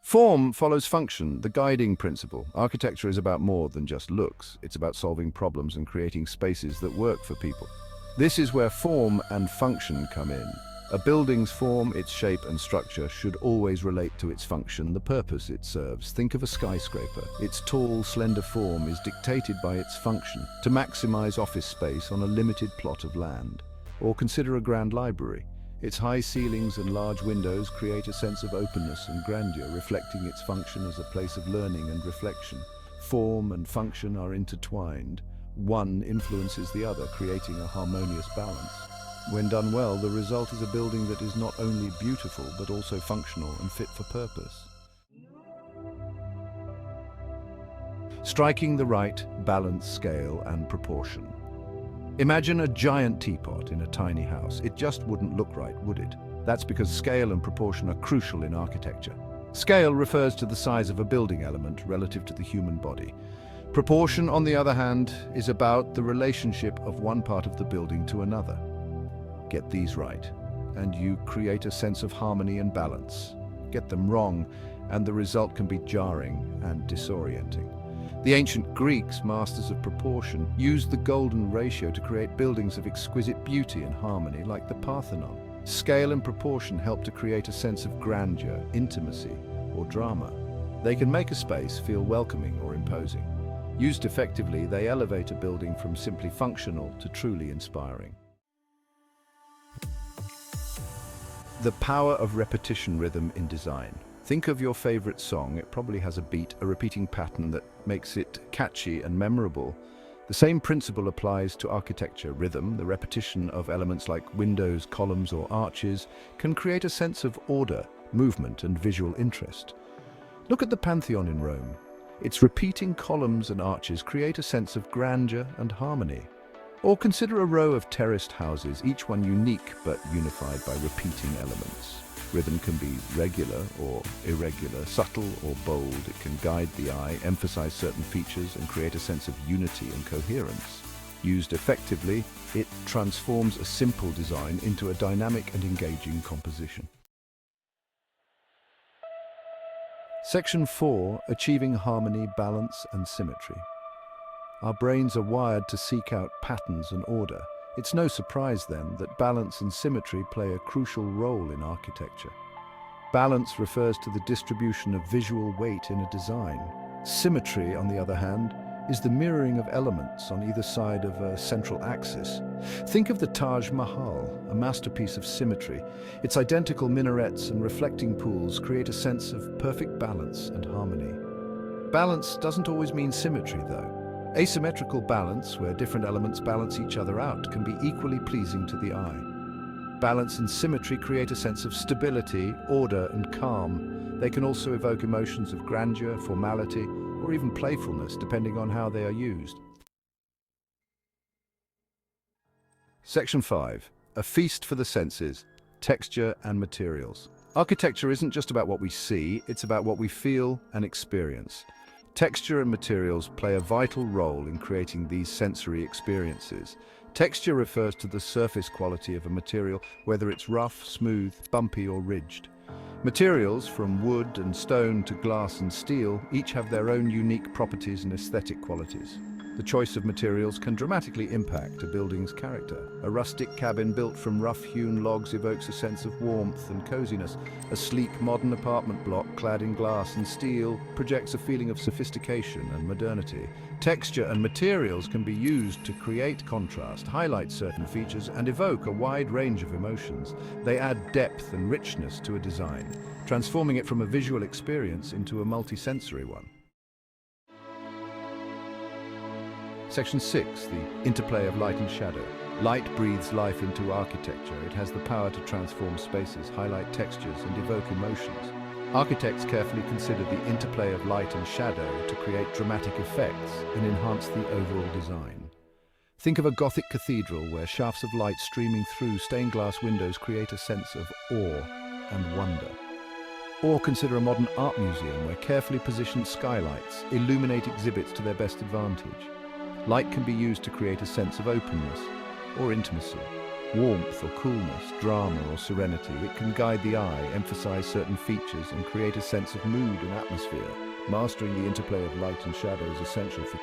Form follows function, the guiding principle. Architecture is about more than just looks. It's about solving problems and creating spaces that work for people. This is where form and function come in. A building's form, its shape and structure should always relate to its function, the purpose it serves. Think of a skyscraper. Its tall, slender form is dictated by its function to maximize office space on a limited plot of land. Or consider a grand library. Its high ceilings and large windows create a sense of openness and grandeur, reflecting its function as a place of learning and reflection. Form and function are intertwined. One influences the other, creating a harmonious balance. When done well, the result is a building that is not only beautiful, but also functional and fit for purpose. Striking the right balance, scale, and proportion. Imagine a giant teapot in a tiny house. It just wouldn't look right, would it? That's because scale and proportion are crucial in architecture. Scale refers to the size of a building element relative to the human body. Proportion, on the other hand, is about the relationship of one part of the building to another. Get these right, and you create a sense of harmony and balance. Get them wrong, and the result can be jarring and disorienting. The ancient Greeks, masters of proportion, used the golden ratio to create buildings of exquisite beauty and harmony, like the Parthenon. Scale and proportion help to create a sense of grandeur, intimacy, or drama. They can make a space feel welcoming or imposing. Used effectively, they elevate a building from simply functional to truly inspiring. The power of repetition rhythm in design. Think of your favorite song. It probably has a beat, a repeating pattern that makes it catchy and memorable. The same principle applies to architecture. Rhythm, the repetition of elements like windows, columns, or arches, can create a sense of order, movement, and visual interest. Look at the Pantheon in Rome. Its repeating columns and arches create a sense of grandeur and harmony. Or consider a row of terraced houses, each one unique but unified by repeating elements. Rhythm can be regular or irregular, subtle or bold. It can guide the eye, emphasize certain features, and create a sense of unity and coherence. Used effectively, it transforms a simple design into a dynamic and engaging composition. Section 4. Achieving harmony, balance, and symmetry. Our brains are wired to seek out patterns and order. It's no surprise, then, that balance and symmetry play a crucial role in architecture. Balance refers to the distribution of visual weight in a design. Symmetry, on the other hand, is the mirroring of elements on either side of a central axis. Think of the Taj Mahal, a masterpiece of symmetry. Its identical minarets and reflecting pools create a sense of perfect balance and harmony. Balance doesn't always mean symmetry, though. Asymmetrical balance, where different elements balance each other out, can be equally pleasing to the eye. Balance and symmetry create a sense of stability, order, and calm. They can also evoke emotions of grandeur, formality, or even playfulness, depending on how they are used. Section 5. A feast for the senses, texture and materials. Architecture isn't just about what we see, it's about what we feel and experience. Texture and materials play a vital role in creating these sensory experiences. Texture refers to the surface quality of a material, whether it's rough, smooth, bumpy, or ridged. Materials, from wood and stone to glass and steel, each have their own unique properties and aesthetic qualities. The choice of materials can dramatically impact a building's character. A rustic cabin built from rough-hewn logs evokes a sense of warmth and coziness. A sleek, modern apartment block clad in glass and steel projects a feeling of sophistication and modernity. Texture and materials can be used to create contrast, highlight certain features, and evoke a wide range of emotions. They add depth and richness to a design, transforming it from a visual experience into a multisensory one. Section 6. The interplay of light and shadow. Light breathes life into architecture. It has the power to transform spaces, highlight textures, and evoke emotions. Architects carefully consider the interplay of light and shadow to create dramatic effects and enhance the overall design. Think of a Gothic cathedral where shafts of light streaming through stained glass windows create a sense of awe and wonder. Or consider a modern art museum where carefully positioned skylights illuminate exhibits to their best advantage. Light can be used to create a sense of openness or intimacy, warmth or coolness, drama or serenity. It can guide the eye, emphasize certain features, and create a sense of mood and atmosphere. Mastering the interplay of light and shadow is essential for